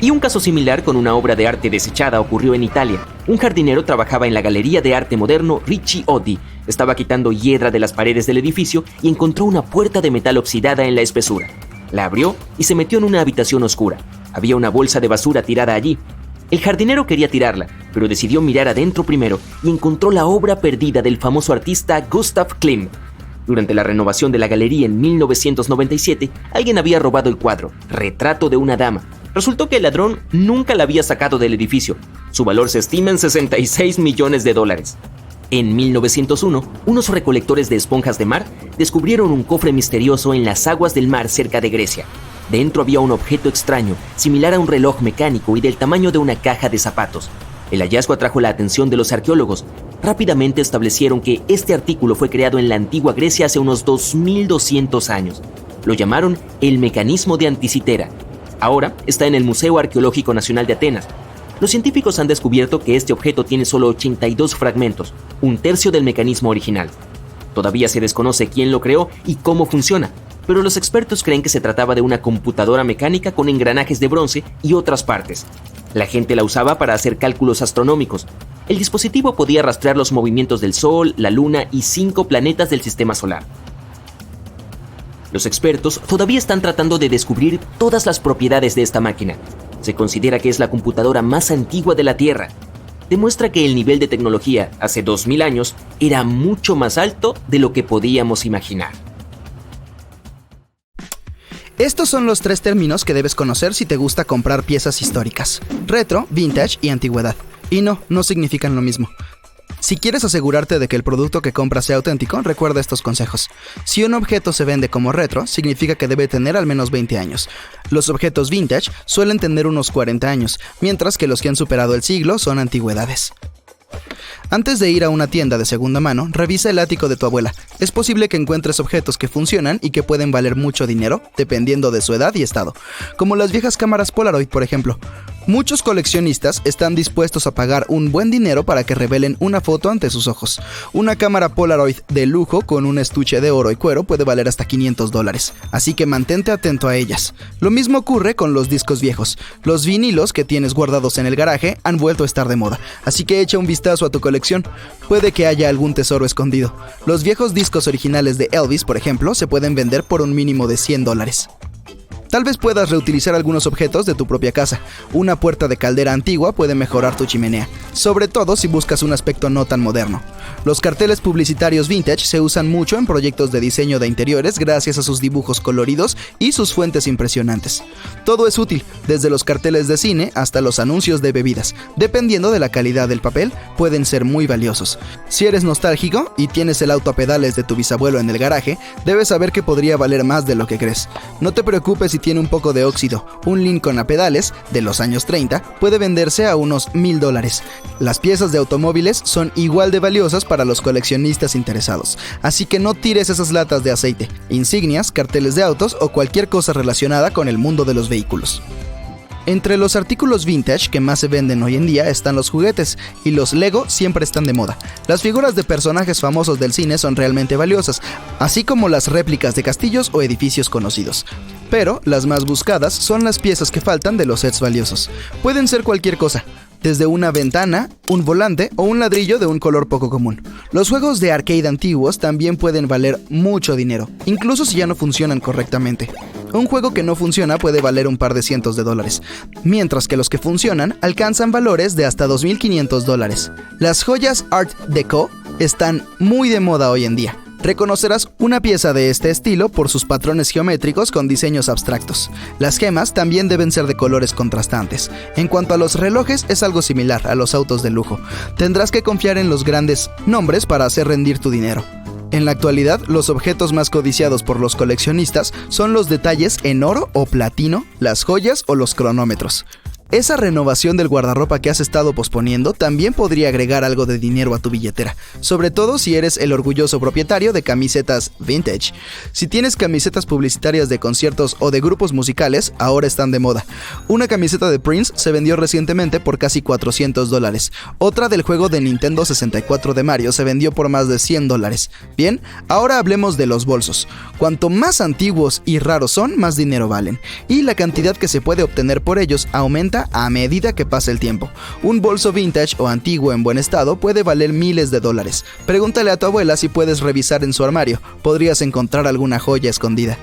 Y un caso similar con una obra de arte desechada ocurrió en Italia. Un jardinero trabajaba en la Galería de Arte Moderno Ricci Oddi. Estaba quitando hiedra de las paredes del edificio y encontró una puerta de metal oxidada en la espesura. La abrió y se metió en una habitación oscura. Había una bolsa de basura tirada allí. El jardinero quería tirarla, pero decidió mirar adentro primero y encontró la obra perdida del famoso artista Gustav Klimt. Durante la renovación de la galería en 1997, alguien había robado el cuadro, Retrato de una dama. Resultó que el ladrón nunca la había sacado del edificio. Su valor se estima en $66 millones. En 1901, unos recolectores de esponjas de mar descubrieron un cofre misterioso en las aguas del mar cerca de Grecia. Dentro había un objeto extraño, similar a un reloj mecánico y del tamaño de una caja de zapatos. El hallazgo atrajo la atención de los arqueólogos. Rápidamente establecieron que este artículo fue creado en la antigua Grecia hace unos 2200 años. Lo llamaron el mecanismo de Anticitera. Ahora está en el Museo Arqueológico Nacional de Atenas. Los científicos han descubierto que este objeto tiene solo 82 fragmentos, un tercio del mecanismo original. Todavía se desconoce quién lo creó y cómo funciona, pero los expertos creen que se trataba de una computadora mecánica con engranajes de bronce y otras partes. La gente la usaba para hacer cálculos astronómicos. El dispositivo podía rastrear los movimientos del Sol, la Luna y 5 planetas del Sistema Solar. Los expertos todavía están tratando de descubrir todas las propiedades de esta máquina. Se considera que es la computadora más antigua de la Tierra. Demuestra que el nivel de tecnología hace 2000 años era mucho más alto de lo que podíamos imaginar. Estos son los 3 términos que debes conocer si te gusta comprar piezas históricas: retro, vintage y antigüedad. Y no significan lo mismo. Si quieres asegurarte de que el producto que compras sea auténtico, recuerda estos consejos. Si un objeto se vende como retro, significa que debe tener al menos 20 años. Los objetos vintage suelen tener unos 40 años, mientras que los que han superado el siglo son antigüedades. Antes de ir a una tienda de segunda mano, revisa el ático de tu abuela. Es posible que encuentres objetos que funcionan y que pueden valer mucho dinero, dependiendo de su edad y estado, como las viejas cámaras Polaroid, por ejemplo. Muchos coleccionistas están dispuestos a pagar un buen dinero para que revelen una foto ante sus ojos. Una cámara Polaroid de lujo con un estuche de oro y cuero puede valer hasta $500, así que mantente atento a ellas. Lo mismo ocurre con los discos viejos. Los vinilos que tienes guardados en el garaje han vuelto a estar de moda, así que echa un vistazo a tu colección. Puede que haya algún tesoro escondido. Los viejos discos originales de Elvis, por ejemplo, se pueden vender por un mínimo de $100. Tal vez puedas reutilizar algunos objetos de tu propia casa. Una puerta de caldera antigua puede mejorar tu chimenea, sobre todo si buscas un aspecto no tan moderno. Los carteles publicitarios vintage se usan mucho en proyectos de diseño de interiores gracias a sus dibujos coloridos y sus fuentes impresionantes. Todo es útil, desde los carteles de cine hasta los anuncios de bebidas. Dependiendo de la calidad del papel, pueden ser muy valiosos. Si eres nostálgico y tienes el auto a pedales de tu bisabuelo en el garaje, debes saber que podría valer más de lo que crees. No te preocupes si tiene un poco de óxido. Un Lincoln a pedales de los años 30 puede venderse a unos $1000. Las piezas de automóviles son igual de valiosas para los coleccionistas interesados, así que no tires esas latas de aceite, insignias, carteles de autos o cualquier cosa relacionada con el mundo de los vehículos. Entre los artículos vintage que más se venden hoy en día están los juguetes, y los Lego siempre están de moda. Las figuras de personajes famosos del cine son realmente valiosas, así como las réplicas de castillos o edificios conocidos. Pero las más buscadas son las piezas que faltan de los sets valiosos. Pueden ser cualquier cosa, desde una ventana, un volante o un ladrillo de un color poco común. Los juegos de arcade antiguos también pueden valer mucho dinero, incluso si ya no funcionan correctamente. Un juego que no funciona puede valer un par de cientos de dólares, mientras que los que funcionan alcanzan valores de hasta $2500. Las joyas Art Deco están muy de moda hoy en día. Reconocerás una pieza de este estilo por sus patrones geométricos con diseños abstractos. Las gemas también deben ser de colores contrastantes. En cuanto a los relojes, es algo similar a los autos de lujo. Tendrás que confiar en los grandes nombres para hacer rendir tu dinero. En la actualidad, los objetos más codiciados por los coleccionistas son los detalles en oro o platino, las joyas o los cronómetros. Esa renovación del guardarropa que has estado posponiendo también podría agregar algo de dinero a tu billetera, sobre todo si eres el orgulloso propietario de camisetas vintage. Si tienes camisetas publicitarias de conciertos o de grupos musicales, ahora están de moda. Una camiseta de Prince se vendió recientemente por casi $400. Otra del juego de Nintendo 64 de Mario se vendió por más de $100. Bien, ahora hablemos de los bolsos. Cuanto más antiguos y raros son, más dinero valen, y la cantidad que se puede obtener por ellos aumenta a medida que pasa el tiempo. Un bolso vintage o antiguo en buen estado puede valer miles de dólares. Pregúntale a tu abuela si puedes revisar en su armario. Podrías encontrar alguna joya escondida.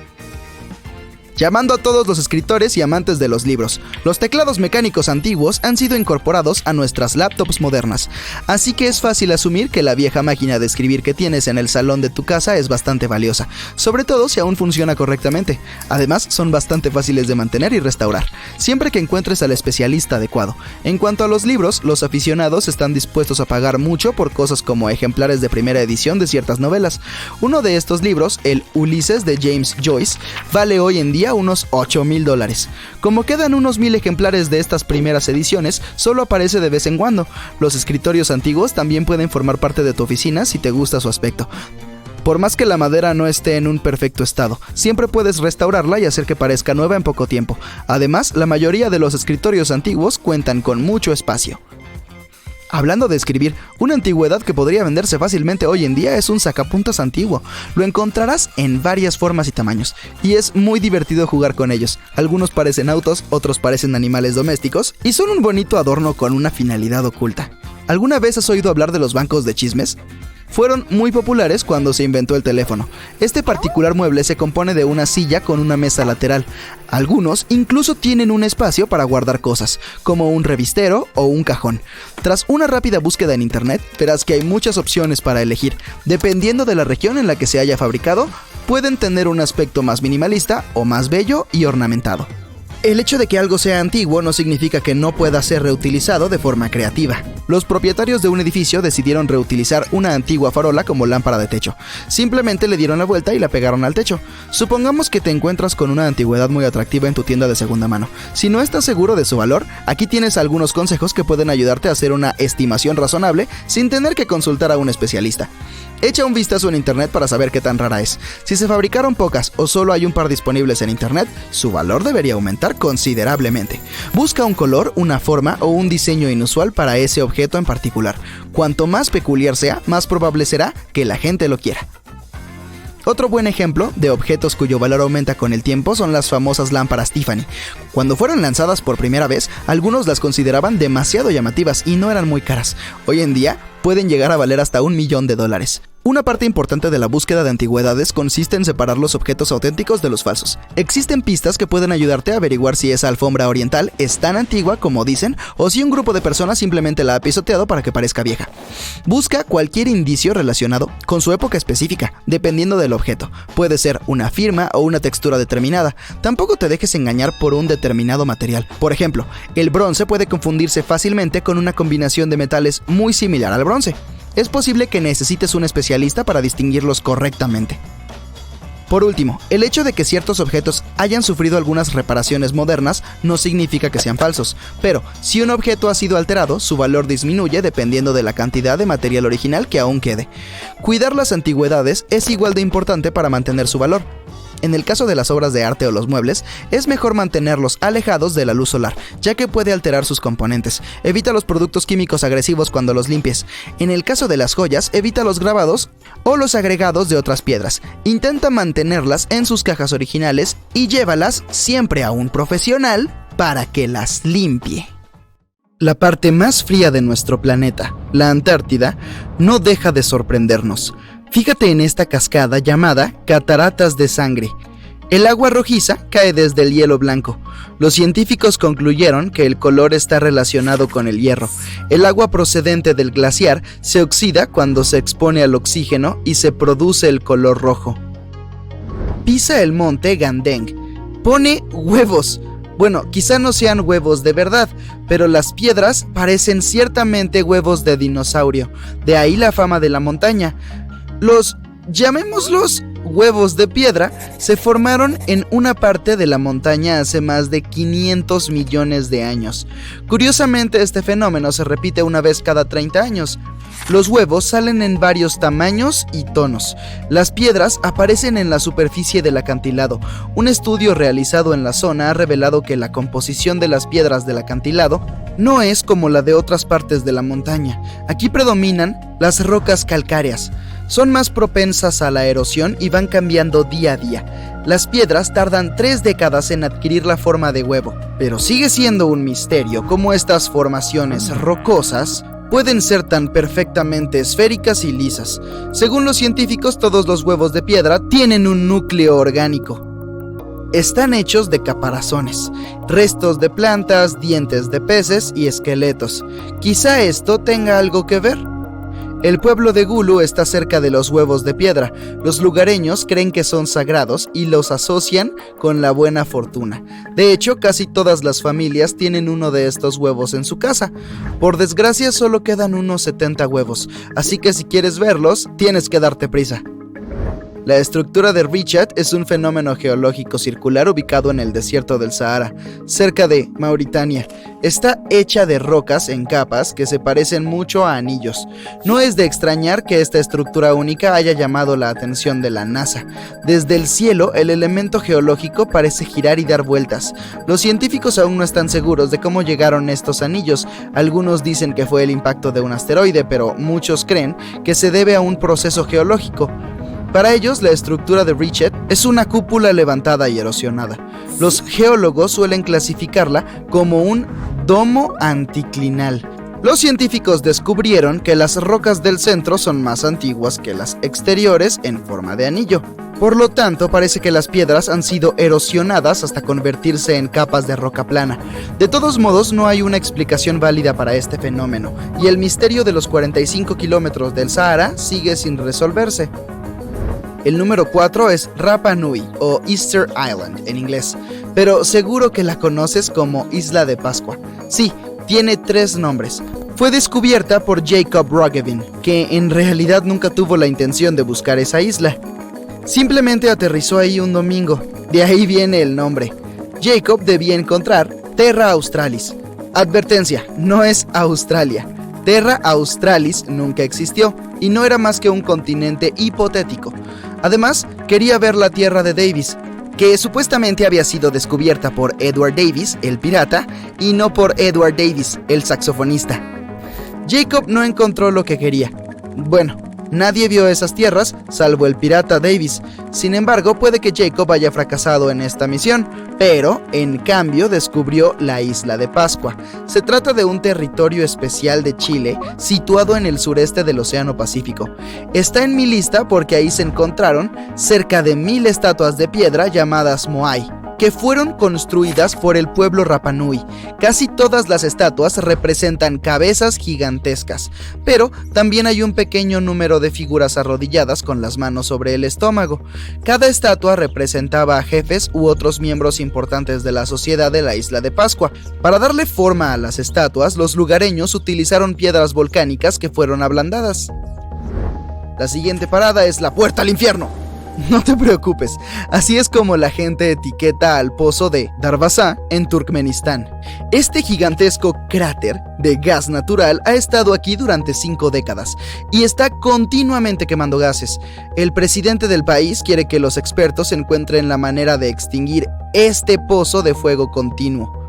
Llamando a todos los escritores y amantes de los libros, los teclados mecánicos antiguos han sido incorporados a nuestras laptops modernas, así que es fácil asumir que la vieja máquina de escribir que tienes en el salón de tu casa es bastante valiosa, sobre todo si aún funciona correctamente. Además, son bastante fáciles de mantener y restaurar, siempre que encuentres al especialista adecuado. En cuanto a los libros, los aficionados están dispuestos a pagar mucho por cosas como ejemplares de primera edición de ciertas novelas. Uno de estos libros, el Ulises de James Joyce, vale hoy en día unos $8000. Como quedan unos 1000 ejemplares de estas primeras ediciones, solo aparece de vez en cuando. Los escritorios antiguos también pueden formar parte de tu oficina si te gusta su aspecto. Por más que la madera no esté en un perfecto estado, siempre puedes restaurarla y hacer que parezca nueva en poco tiempo. Además, la mayoría de los escritorios antiguos cuentan con mucho espacio. Hablando de escribir, una antigüedad que podría venderse fácilmente hoy en día es un sacapuntas antiguo. Lo encontrarás en varias formas y tamaños, y es muy divertido jugar con ellos. Algunos parecen autos, otros parecen animales domésticos, y son un bonito adorno con una finalidad oculta. ¿Alguna vez has oído hablar de los bancos de chismes? Fueron muy populares cuando se inventó el teléfono. Este particular mueble se compone de una silla con una mesa lateral. Algunos incluso tienen un espacio para guardar cosas, como un revistero o un cajón. Tras una rápida búsqueda en internet, verás que hay muchas opciones para elegir. Dependiendo de la región en la que se haya fabricado, pueden tener un aspecto más minimalista o más bello y ornamentado. El hecho de que algo sea antiguo no significa que no pueda ser reutilizado de forma creativa. Los propietarios de un edificio decidieron reutilizar una antigua farola como lámpara de techo. Simplemente le dieron la vuelta y la pegaron al techo. Supongamos que te encuentras con una antigüedad muy atractiva en tu tienda de segunda mano. Si no estás seguro de su valor, aquí tienes algunos consejos que pueden ayudarte a hacer una estimación razonable sin tener que consultar a un especialista. Echa un vistazo en internet para saber qué tan rara es. Si se fabricaron pocas o solo hay un par disponibles en internet, su valor debería aumentar considerablemente. Busca un color, una forma o un diseño inusual para ese objeto en particular. Cuanto más peculiar sea, más probable será que la gente lo quiera. Otro buen ejemplo de objetos cuyo valor aumenta con el tiempo son las famosas lámparas Tiffany. Cuando fueron lanzadas por primera vez, algunos las consideraban demasiado llamativas y no eran muy caras. Hoy en día, pueden llegar a valer hasta $1.000.000. Una parte importante de la búsqueda de antigüedades consiste en separar los objetos auténticos de los falsos. Existen pistas que pueden ayudarte a averiguar si esa alfombra oriental es tan antigua como dicen o si un grupo de personas simplemente la ha pisoteado para que parezca vieja. Busca cualquier indicio relacionado con su época específica, dependiendo del objeto. Puede ser una firma o una textura determinada. Tampoco te dejes engañar por un determinado material. Por ejemplo, el bronce puede confundirse fácilmente con una combinación de metales muy similar al bronce. Es posible que necesites un especialista para distinguirlos correctamente. Por último, el hecho de que ciertos objetos hayan sufrido algunas reparaciones modernas no significa que sean falsos, pero si un objeto ha sido alterado, su valor disminuye dependiendo de la cantidad de material original que aún quede. Cuidar las antigüedades es igual de importante para mantener su valor. En el caso de las obras de arte o los muebles, es mejor mantenerlos alejados de la luz solar, ya que puede alterar sus componentes. Evita los productos químicos agresivos cuando los limpies. En el caso de las joyas, evita los grabados o los agregados de otras piedras. Intenta mantenerlas en sus cajas originales y llévalas siempre a un profesional para que las limpie. La parte más fría de nuestro planeta, la Antártida, no deja de sorprendernos. Fíjate en esta cascada llamada Cataratas de Sangre. El agua rojiza cae desde el hielo blanco. Los científicos concluyeron que el color está relacionado con el hierro. El agua procedente del glaciar se oxida cuando se expone al oxígeno y se produce el color rojo. Pisa el monte Gandeng. Pone huevos. Bueno, quizá no sean huevos de verdad, pero las piedras parecen ciertamente huevos de dinosaurio. De ahí la fama de la montaña. Los, llamémoslos, huevos de piedra se formaron en una parte de la montaña hace más de 500 millones de años. Curiosamente, este fenómeno se repite una vez cada 30 años. Los huevos salen en varios tamaños y tonos. Las piedras aparecen en la superficie del acantilado. Un estudio realizado en la zona ha revelado que la composición de las piedras del acantilado no es como la de otras partes de la montaña. Aquí predominan las rocas calcáreas. Son más propensas a la erosión y van cambiando día a día. Las piedras tardan 3 décadas en adquirir la forma de huevo, pero sigue siendo un misterio cómo estas formaciones rocosas pueden ser tan perfectamente esféricas y lisas. Según los científicos, todos los huevos de piedra tienen un núcleo orgánico. Están hechos de caparazones, restos de plantas, dientes de peces y esqueletos. Quizá esto tenga algo que ver. El pueblo de Gulu está cerca de los huevos de piedra. Los lugareños creen que son sagrados y los asocian con la buena fortuna. De hecho, casi todas las familias tienen uno de estos huevos en su casa. Por desgracia, solo quedan unos 70 huevos, así que si quieres verlos, tienes que darte prisa. La estructura de Richat es un fenómeno geológico circular ubicado en el desierto del Sahara, cerca de Mauritania. Está hecha de rocas en capas que se parecen mucho a anillos. No es de extrañar que esta estructura única haya llamado la atención de la NASA. Desde el cielo, el elemento geológico parece girar y dar vueltas. Los científicos aún no están seguros de cómo llegaron estos anillos. Algunos dicen que fue el impacto de un asteroide, pero muchos creen que se debe a un proceso geológico. Para ellos, la estructura de Richat es una cúpula levantada y erosionada. Los geólogos suelen clasificarla como un domo anticlinal. Los científicos descubrieron que las rocas del centro son más antiguas que las exteriores en forma de anillo. Por lo tanto, parece que las piedras han sido erosionadas hasta convertirse en capas de roca plana. De todos modos, no hay una explicación válida para este fenómeno, y el misterio de los 45 kilómetros del Sahara sigue sin resolverse. El número 4 es Rapa Nui, o Easter Island en inglés, pero seguro que la conoces como Isla de Pascua. Sí, tiene 3 nombres. Fue descubierta por Jacob Roggeveen, que en realidad nunca tuvo la intención de buscar esa isla. Simplemente aterrizó ahí un domingo, de ahí viene el nombre. Jacob debía encontrar Terra Australis. Advertencia, no es Australia. Terra Australis nunca existió y no era más que un continente hipotético. Además, quería ver la tierra de Davis, que supuestamente había sido descubierta por Edward Davis, el pirata, y no por Edward Davis, el saxofonista. Jacob no encontró lo que quería. Bueno, nadie vio esas tierras, salvo el pirata Davis. Sin embargo, puede que Jacob haya fracasado en esta misión, pero, en cambio, descubrió la isla de Pascua. Se trata de un territorio especial de Chile, situado en el sureste del Océano Pacífico. Está en mi lista porque ahí se encontraron cerca de 1000 estatuas de piedra llamadas Moai, que fueron construidas por el pueblo Rapa Nui. Casi todas las estatuas representan cabezas gigantescas, pero también hay un pequeño número de figuras arrodilladas con las manos sobre el estómago. Cada estatua representaba a jefes u otros miembros importantes de la sociedad de la isla de Pascua. Para darle forma a las estatuas, los lugareños utilizaron piedras volcánicas que fueron ablandadas. La siguiente parada es la Puerta al Infierno. No te preocupes, así es como la gente etiqueta al pozo de Darvazá en Turkmenistán. Este gigantesco cráter de gas natural ha estado aquí durante 5 décadas y está continuamente quemando gases. El presidente del país quiere que los expertos encuentren la manera de extinguir este pozo de fuego continuo.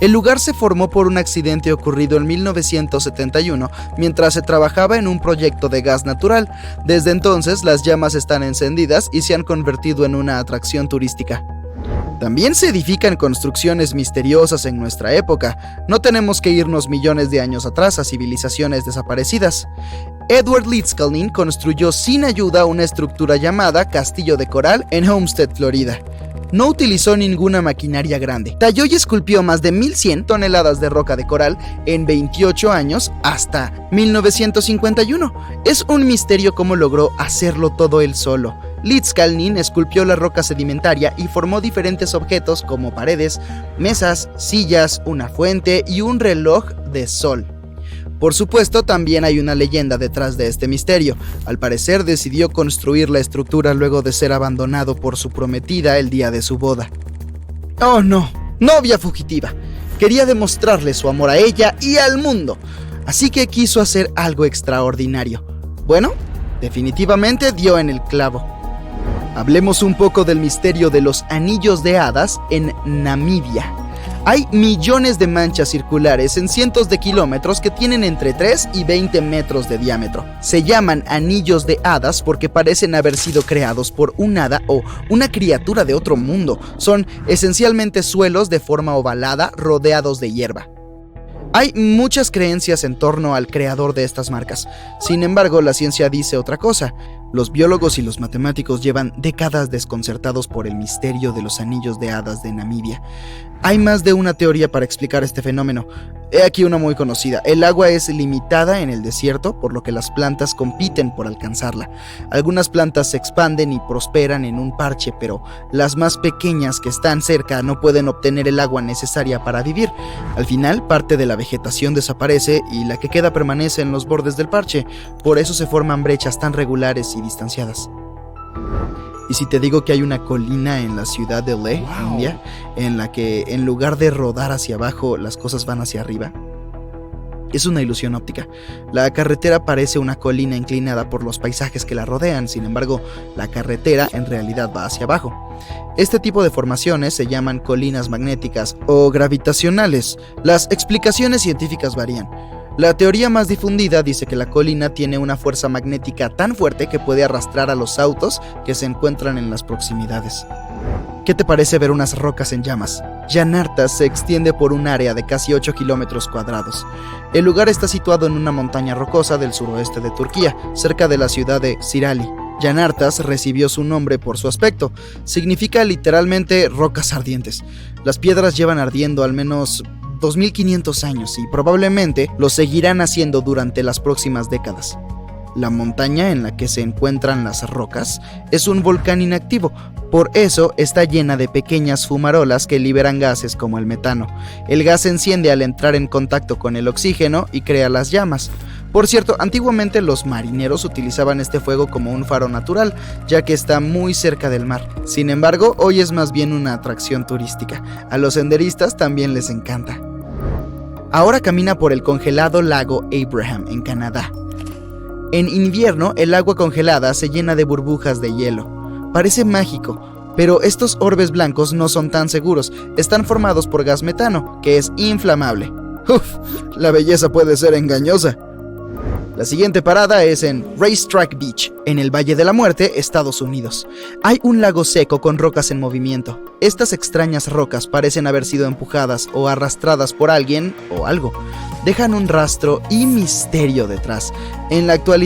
El lugar se formó por un accidente ocurrido en 1971 mientras se trabajaba en un proyecto de gas natural. Desde entonces las llamas están encendidas y se han convertido en una atracción turística. También se edifican construcciones misteriosas en nuestra época. No tenemos que irnos millones de años atrás a civilizaciones desaparecidas. Edward Leedskalnin construyó sin ayuda una estructura llamada Castillo de Coral en Homestead, Florida. No utilizó ninguna maquinaria grande. Talló y esculpió más de 1100 toneladas de roca de coral en 28 años hasta 1951. Es un misterio cómo logró hacerlo todo él solo. Leedskalnin esculpió la roca sedimentaria y formó diferentes objetos como paredes, mesas, sillas, una fuente y un reloj de sol. Por supuesto, también hay una leyenda detrás de este misterio. Al parecer, decidió construir la estructura luego de ser abandonado por su prometida el día de su boda. ¡Oh no! ¡Novia fugitiva! Quería demostrarle su amor a ella y al mundo, así que quiso hacer algo extraordinario. Bueno, definitivamente dio en el clavo. Hablemos un poco del misterio de los anillos de hadas en Namibia. Hay millones de manchas circulares en cientos de kilómetros que tienen entre 3 y 20 metros de diámetro. Se llaman anillos de hadas porque parecen haber sido creados por un hada o una criatura de otro mundo. Son esencialmente suelos de forma ovalada rodeados de hierba. Hay muchas creencias en torno al creador de estas marcas. Sin embargo, la ciencia dice otra cosa. Los biólogos y los matemáticos llevan décadas desconcertados por el misterio de los anillos de hadas de Namibia. Hay más de una teoría para explicar este fenómeno. He aquí una muy conocida. El agua es limitada en el desierto, por lo que las plantas compiten por alcanzarla. Algunas plantas se expanden y prosperan en un parche, pero las más pequeñas que están cerca no pueden obtener el agua necesaria para vivir. Al final, parte de la vegetación desaparece y la que queda permanece en los bordes del parche. Por eso se forman brechas tan regulares y distanciadas. ¿Y si te digo que hay una colina en la ciudad de Leh, India, en la que en lugar de rodar hacia abajo, las cosas van hacia arriba? Es una ilusión óptica. La carretera parece una colina inclinada por los paisajes que la rodean, sin embargo, la carretera en realidad va hacia abajo. Este tipo de formaciones se llaman colinas magnéticas o gravitacionales. Las explicaciones científicas varían. La teoría más difundida dice que la colina tiene una fuerza magnética tan fuerte que puede arrastrar a los autos que se encuentran en las proximidades. ¿Qué te parece ver unas rocas en llamas? Yanartas se extiende por un área de casi 8 kilómetros cuadrados. El lugar está situado en una montaña rocosa del suroeste de Turquía, cerca de la ciudad de Sirali. Yanartas recibió su nombre por su aspecto. Significa literalmente rocas ardientes. Las piedras llevan ardiendo al menos 2500 años y probablemente lo seguirán haciendo durante las próximas décadas. La montaña en la que se encuentran las rocas es un volcán inactivo, por eso está llena de pequeñas fumarolas que liberan gases como el metano. El gas se enciende al entrar en contacto con el oxígeno y crea las llamas. Por cierto, antiguamente los marineros utilizaban este fuego como un faro natural, ya que está muy cerca del mar. Sin embargo, hoy es más bien una atracción turística. A los senderistas también les encanta. Ahora camina por el congelado lago Abraham en Canadá. En invierno, el agua congelada se llena de burbujas de hielo. Parece mágico, pero estos orbes blancos no son tan seguros. Están formados por gas metano, que es inflamable. ¡Uf! La belleza puede ser engañosa. La siguiente parada es en Racetrack Beach, en el Valle de la Muerte, Estados Unidos. Hay un lago seco con rocas en movimiento. Estas extrañas rocas parecen haber sido empujadas o arrastradas por alguien o algo. Dejan un rastro y misterio detrás. En la actualidad,